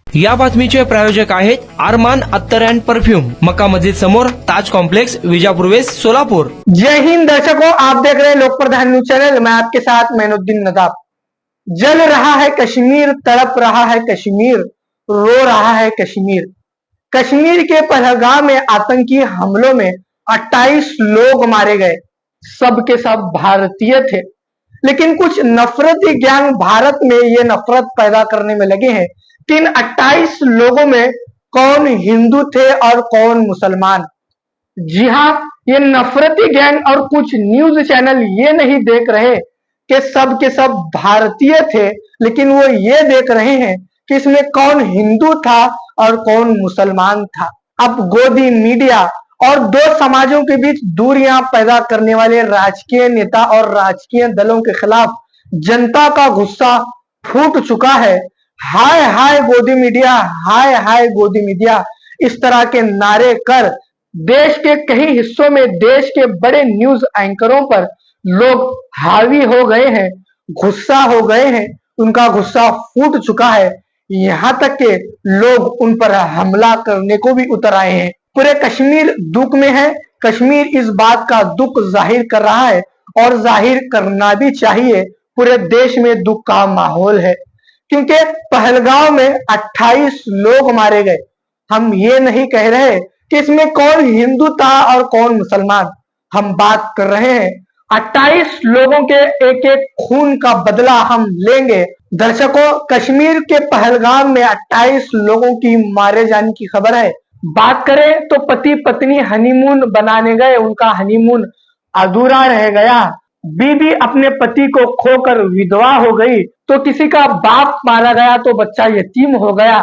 या बातमीचे प्रायोजक आहेत अरमान अत्तर अँड परफ्यूम, मक्का मस्जिद समोर, ताज कॉम्प्लेक्स, विजापुर वेस्ट, सोलापुर। जय हिंद दर्शकों, आप देख रहे हैं लोक प्रधान न्यूज चैनल। मैं आपके साथ मैनुद्दीन नदाब। जल रहा है कश्मीर, तड़प रहा है कश्मीर, रो रहा है कश्मीर। कश्मीर के पहलगाम में आतंकी हमलों में 28 लोग मारे गए। सब के सब भारतीय थे, लेकिन कुछ नफरती गैंग भारत में ये नफरत पैदा करने में लगे हैं कि इन 28 लोगों में कौन हिंदू थे और कौन मुसलमान। जी हाँ, ये नफरती गैंग और कुछ न्यूज चैनल ये नहीं देख रहे कि सब के सब भारतीय थे, लेकिन वो ये देख रहे हैं कि इसमें कौन हिंदू था और कौन मुसलमान था। अब गोदी मीडिया और दो समाजों के बीच दूरियां पैदा करने वाले राजकीय नेता और राजकीय दलों के खिलाफ जनता का गुस्सा फूट चुका है। हाय हाय गोदी मीडिया, हाय हाय गोदी मीडिया, इस तरह के नारे कर देश के कई हिस्सों में देश के बड़े न्यूज एंकरों पर लोग हावी हो गए हैं, गुस्सा हो गए हैं, उनका गुस्सा फूट चुका है। यहाँ तक के लोग उन पर हमला करने को भी उतर आए हैं। पूरे कश्मीर दुख में है। कश्मीर इस बात का दुख जाहिर कर रहा है और जाहिर करना भी चाहिए। पूरे देश में दुख का माहौल है, क्योंकि पहलगाम में 28 लोग मारे गए। हम ये नहीं कह रहे कि इसमें कौन हिंदू था और कौन मुसलमान। हम बात कर रहे हैं 28 लोगों के एक एक खून का बदला हम लेंगे। दर्शकों, कश्मीर के पहलगाम में 28 लोगों की मारे जाने की खबर है। बात करें तो पति पत्नी हनीमून बनाने गए, उनका हनीमून अधूरा रह गया। बीवी अपने पति को खोकर विधवा हो गई, तो किसी का बाप मारा गया तो बच्चा यतीम हो गया,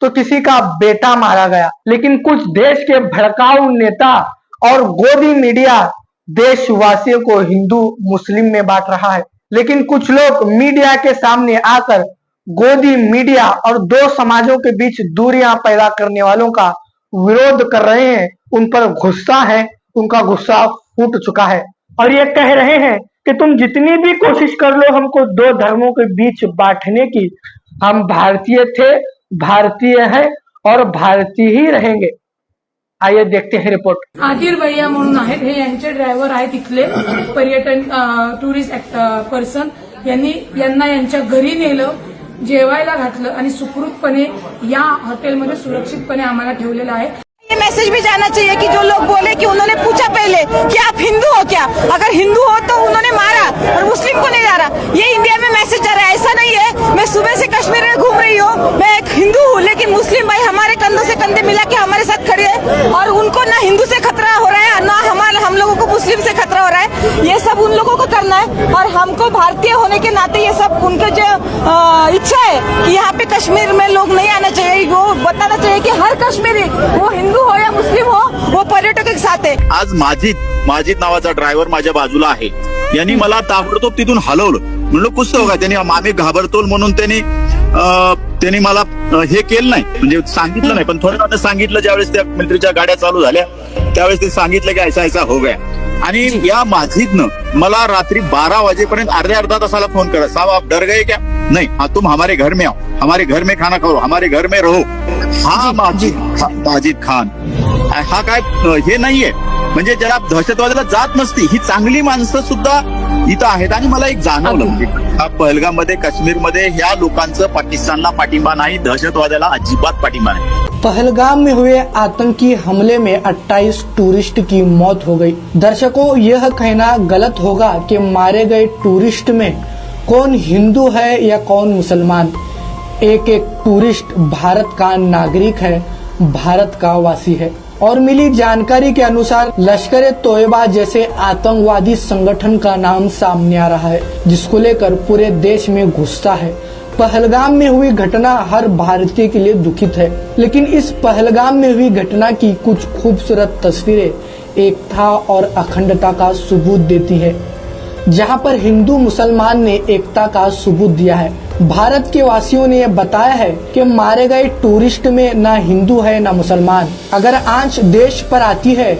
तो किसी का बेटा मारा गया। लेकिन कुछ देश के भड़काऊ नेता और गोदी मीडिया देशवासियों को हिंदू मुस्लिम में बांट रहा है। लेकिन कुछ लोग मीडिया के सामने आकर गोदी मीडिया और दो समाजों के बीच दूरियां पैदा करने वालों का विरोध कर रहे हैं। उन पर गुस्सा है, उनका गुस्सा फूट चुका है और ये कह रहे हैं कि तुम जितनी भी कोशिश कर लो हमको दो धर्मों के बीच बांटने की, हम भारतीय थे, भारतीय है और भारतीय ही रहेंगे। आइए देखते हैं रिपोर्ट। आदिर भैया म्हणून आहेत, हे यांचे ड्रायव्हर आहेत इथले पर्यटन टुरिस्ट पर्सन। यांना यांच्या घरी नेलं, जेवायला घातलं आणि सुखरूपपणे या हॉटेलमध्ये सुरक्षितपणे आम्हाला ठेवलेलं आहे। ये मैसेज भी जाना चाहिए कि जो लोग बोले कि उन्होंने पूछा पहले कि आप हिंदू हो क्या, अगर हिंदू हो तो उन्होंने मारा और मुस्लिम को नहीं जा रहा। ये इंडिया में मैसेज जा रहा है, ऐसा नहीं है। मैं सुबह से कश्मीर में घूम रही हूँ, मैं एक हिंदू हूँ, लेकिन मुस्लिम भाई हमारे कंधों से कंधे मिला के हमारे साथ खड़े हैं और उनको ना हिंदू से खतरा हो रहा है, ना हम लोगों को मुस्लिम से खतरा हो रहा है। ये सब उन लोगों को करना है और हमको भारतीय होने के नाते ये सब उनका जो इच्छा है कि यहाँ पे कश्मीर में लोग नहीं आना चाहिए। वो बताना चाहिए कि हर कश्मीरी, वो हिंदू हो या मुस्लिम हो, वो पर्यटक एक साथ है। आज माजिद नावाचा ड्रायव्हर माझ्या बाजूला आहे, यांनी मला ताबडतोब तिथून हलवलं। म्हणलं कुछ होगा, त्यांनी आम्ही घाबरतो म्हणून त्यांनी मला हे केलं नाही, म्हणजे सांगितलं नाही, पण थोड्या वेळाने सांगितलं। ज्यावेळेस त्या मिलिटरीच्या गाड्या चालू झाल्या त्यावेळेस ते सांगितलं की ऐसा हो गया। आणि या माजिदनं मला रात्री 12 वाजेपर्यंत अर्ध्या तासाला फोन करा, साहब आप डर गए क्या? नहीं, हाँ तुम हमारे घर में आओ, हमारे घर में खाना खाओ, हमारे घर में रहो। हा माजिद खान हा काय हे नाहीये, म्हणजे ज्याला दहशतवादाला जात नसती, ही चांगली माणसं सुद्धा इथं आहेत। आणि मला एक जाणवलं, पहलगाम मध्ये, काश्मीर मध्ये या लोकांचं पाकिस्तानला पाठिंबा नाही, दहशतवादाला अजिबात पाठिंबा नाही। पहलगाम में हुए आतंकी हमले में 28 टूरिस्ट की मौत हो गई। दर्शकों, यह कहना गलत होगा कि मारे गए टूरिस्ट में कौन हिंदू है या कौन मुसलमान। एक एक टूरिस्ट भारत का नागरिक है, भारत का वासी है। और मिली जानकारी के अनुसार लश्कर तोयबा जैसे आतंकवादी संगठन का नाम सामने आ रहा है, जिसको लेकर पूरे देश में गुस्सा है। पहलगाम में हुई घटना हर भारतीय के लिए दुखित है, लेकिन इस पहलगाम में हुई घटना की कुछ खूबसूरत तस्वीरें एकता और अखंडता का सबूत देती है। जहां पर हिंदू मुसलमान ने एकता का सबूत दिया है। भारत के वासियों ने यह बताया है कि मारे गए टूरिस्ट में ना हिंदू है ना मुसलमान। अगर आंच देश पर आती है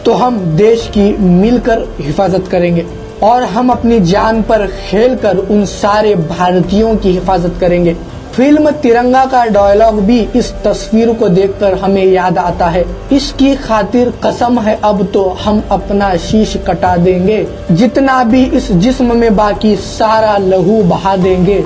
तो हम देश की मिलकर हिफाजत करेंगे और हम अपनी जान पर खेलकर उन सारे भारतीयों की हिफाजत करेंगे। फिल्म तिरंगा का डायलॉग भी इस तस्वीर को देखकर हमें याद आता है। इसकी खातिर कसम है अब तो हम अपना शीश कटा देंगे, जितना भी इस जिस्म में बाकी सारा लहू बहा देंगे,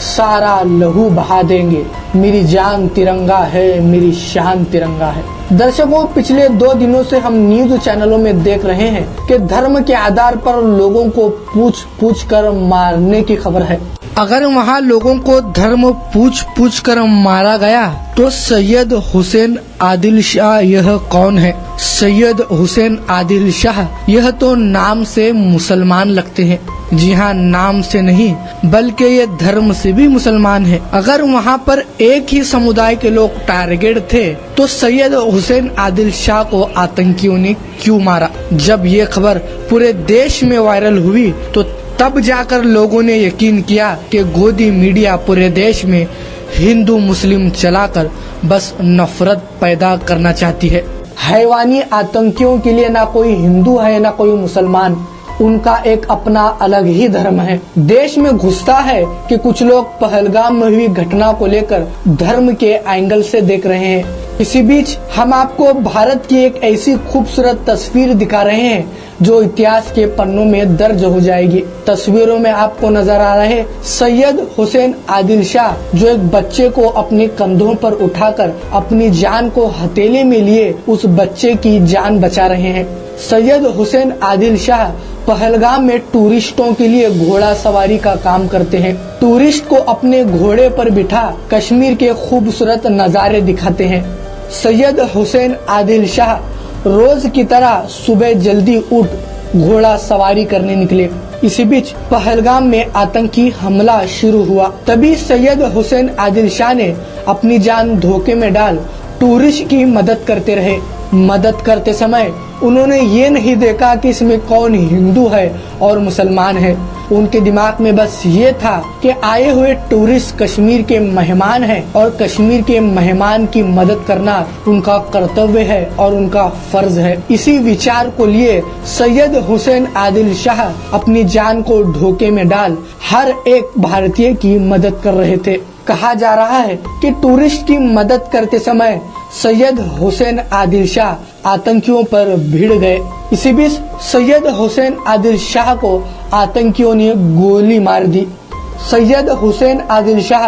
सारा लहू बहा देंगे। मेरी जान तिरंगा है, मेरी शान तिरंगा है। दर्शकों, पिछले 2 दिनों से हम न्यूज चैनलों में देख रहे हैं कि धर्म के आधार पर लोगों को पूछ पूछ कर मारने की खबर है। अगर वहाँ लोगों को धर्म पूछ पूछ कर मारा गया तो सैयद हुसैन आदिल शाह यह कौन है? सैयद हुसैन आदिल शाह यह तो नाम से मुसलमान लगते हैं। जी हाँ, नाम से नहीं बल्कि ये धर्म से भी मुसलमान है। अगर वहाँ पर एक ही समुदाय के लोग टारगेट थे तो सैयद हुसैन आदिल शाह को आतंकियों ने क्यों मारा? जब ये खबर पूरे देश में वायरल हुई तो तब जाकर लोगों ने यकीन किया कि गोदी मीडिया पूरे देश में हिंदू मुस्लिम चलाकर बस नफरत पैदा करना चाहती है। हैवानी आतंकियों के लिए ना कोई हिंदू है ना कोई मुसलमान, उनका एक अपना अलग ही धर्म है। देश में घुसता है कि कुछ लोग पहलगाम में हुई घटना को लेकर धर्म के एंगल से देख रहे हैं। इसी बीच हम आपको भारत की एक ऐसी खूबसूरत तस्वीर दिखा रहे हैं जो इतिहास के पन्नों में दर्ज हो जाएगी। तस्वीरों में आपको नजर आ रहे सैयद हुसैन आदिल शाह, जो एक बच्चे को अपने कंधों पर उठाकर अपनी जान को हथेली में लिए उस बच्चे की जान बचा रहे हैं। सैयद हुसैन आदिल शाह पहलगाम में टूरिस्टों के लिए घोड़ा सवारी का काम करते हैं। टूरिस्ट को अपने घोड़े पर बिठा कश्मीर के खूबसूरत नजारे दिखाते हैं। सैयद हुसैन आदिल शाह रोज की तरह सुबह जल्दी उठ घोड़ा सवारी करने निकले। इसी बीच पहलगाम में आतंकी हमला शुरू हुआ। तभी सैयद हुसैन आदिल शाह ने अपनी जान धोखे में डाल टूरिस्ट की मदद करते रहे। मदद करते समय उन्होंने ये नहीं देखा कि इसमें कौन हिंदू है और मुसलमान है। उनके दिमाग में बस ये था कि आए हुए टूरिस्ट कश्मीर के मेहमान हैं और कश्मीर के मेहमान की मदद करना उनका कर्तव्य है और उनका फर्ज है। इसी विचार को लिए सैयद हुसैन आदिल शाह अपनी जान को धोखे में डाल हर एक भारतीय की मदद कर रहे थे। कहा जा रहा है कि टूरिस्ट की मदद करते समय सैयद हुसैन आदिल शाह आतंकियों पर भिड़ गए। इसी बीच सैयद हुसैन आदिल शाह को आतंकियों ने गोली मार दी। सैयद हुसैन आदिल शाह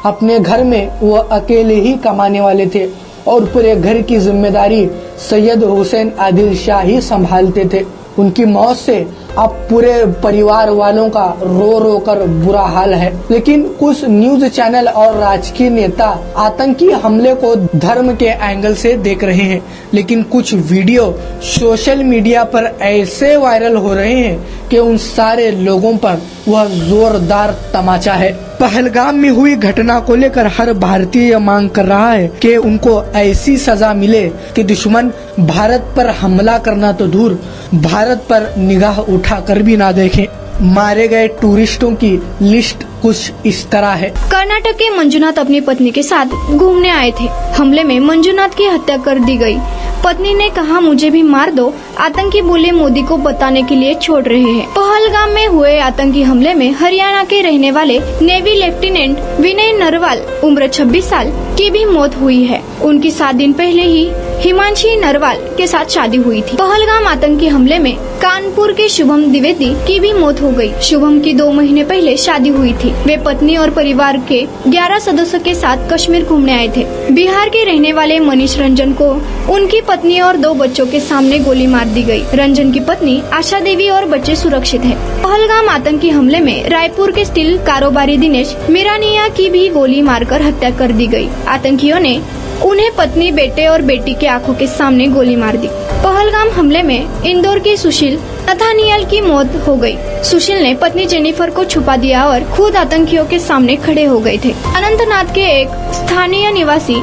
अपने घर में वो अकेले ही कमाने वाले थे और पूरे घर की जिम्मेदारी सैयद हुसैन आदिल शाह ही संभालते थे। उनकी मौत से अब पूरे परिवार वालों का रो रो कर बुरा हाल है। लेकिन कुछ न्यूज चैनल और राजकीय नेता आतंकी हमले को धर्म के एंगल से देख रहे हैं, लेकिन कुछ वीडियो सोशल मीडिया पर ऐसे वायरल हो रहे हैं कि उन सारे लोगों पर वह जोरदार तमाचा है। पहलगाम में हुई घटना को लेकर हर भारतीय मांग कर रहा है कि उनको ऐसी सजा मिले कि दुश्मन भारत पर हमला करना तो दूर, भारत पर निगाह उठाकर भी ना देखें। मारे गए टूरिस्टों की लिस्ट कुछ इस तरह है। कर्नाटक के मंजुनाथ अपनी पत्नी के साथ घूमने आए थे। हमले में मंजुनाथ की हत्या कर दी गई। पत्नी ने कहा मुझे भी मार दो। आतंकी बोले मोदी को बताने के लिए छोड़ रहे हैं। पहलगाम में हुए आतंकी हमले में हरियाणा के रहने वाले नेवी लेफ्टिनेंट विनय नरवाल उम्र 26 साल की भी मौत हुई है। उनकी 7 दिन पहले ही हिमांशी नरवाल के साथ शादी हुई थी। पहलगाम आतंकी हमले में कानपुर के शुभम द्विवेदी की भी मौत हो गई। शुभम की 2 महीने पहले शादी हुई थी। वे पत्नी और परिवार के 11 सदस्यों के साथ कश्मीर घूमने आए थे। बिहार के रहने वाले मनीष रंजन को उनकी पत्नी और 2 बच्चों के सामने गोली मार दी गई। रंजन की पत्नी आशा देवी और बच्चे सुरक्षित हैं। पहलगाम आतंकी हमले में रायपुर के स्टील कारोबारी दिनेश मीरानिया की भी गोली मारकर हत्या कर दी गई। आतंकियों ने उन्हें पत्नी, बेटे और बेटी के आंखों के सामने गोली मार दी। पहलगाम हमले में इंदौर के सुशील नथानियल की मौत हो गई। सुशील ने पत्नी जेनिफर को छुपा दिया और खुद आतंकियों के सामने खड़े हो गए थे। अनंतनाग के एक स्थानीय निवासी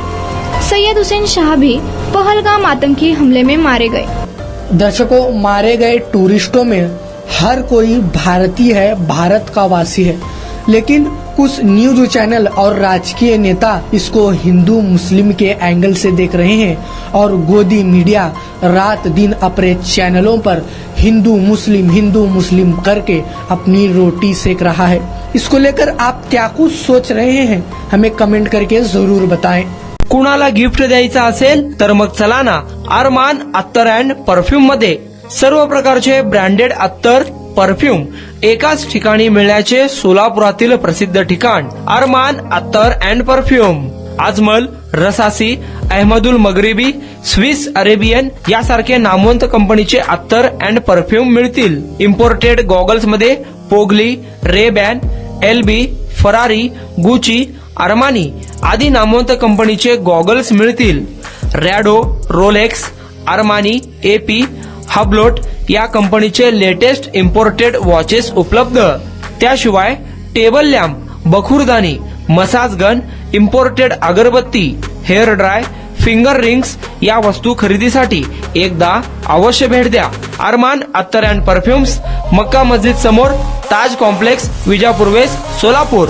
सैयद हुसैन शाह भी पहलगाम आतंकी हमले में मारे गए। दर्शकों, मारे गए टूरिस्टों में हर कोई भारतीय है, भारत का वासी है, लेकिन कुछ न्यूज चैनल और राजकीय नेता इसको हिंदू मुस्लिम के एंगल से देख रहे हैं और गोदी मीडिया रात दिन अपने चैनलों पर हिंदू मुस्लिम करके अपनी रोटी सेक रहा है। इसको लेकर आप क्या कुछ सोच रहे हैं, हमें कमेंट करके जरूर बताएं। कुणाला गिफ्ट द्यायचं असेल तर मग चला ना अरमान अत्तर अँड परफ्यूम मध्ये सर्व प्रकारचे ब्रँडेड अत्तर परफ्यूम एकाच ठिकाणी मिळण्याचे सोलापुरातील प्रसिद्ध ठिकाण Armaan Attar and perfume. Ajmal, Rasasi, Ahmed Al Maghribi, Swiss Arabian यासारखे नामवंत कंपनीचे अत्तर अँड परफ्यूम मिळतील। इम्पोर्टेड गॉगल्स मध्ये पोगली, रेबॅन, एलबी, फरारी, गुची, अरमानी आदी नामवंत कंपनीचे गॉगल्स मिळतील। Rado, Rolex, Armani, AP, Hublot या कंपनीचे लेटेस्ट इम्पोर्टेड वॉचेस उपलब्ध। त्याशिवाय टेबल लॅम्प, बखुरदानी, मसाज गन, इम्पोर्टेड अगरबत्ती, हेअर ड्राय, फिंगर रिंग्स या वस्तू खरेदीसाठी एकदा अवश्य भेट द्या। अरमान अत्तर अँड परफ्युम्स, मक्का मस्जिद समोर, ताज कॉम्प्लेक्स, विजापूर वेस्ट, सोलापूर।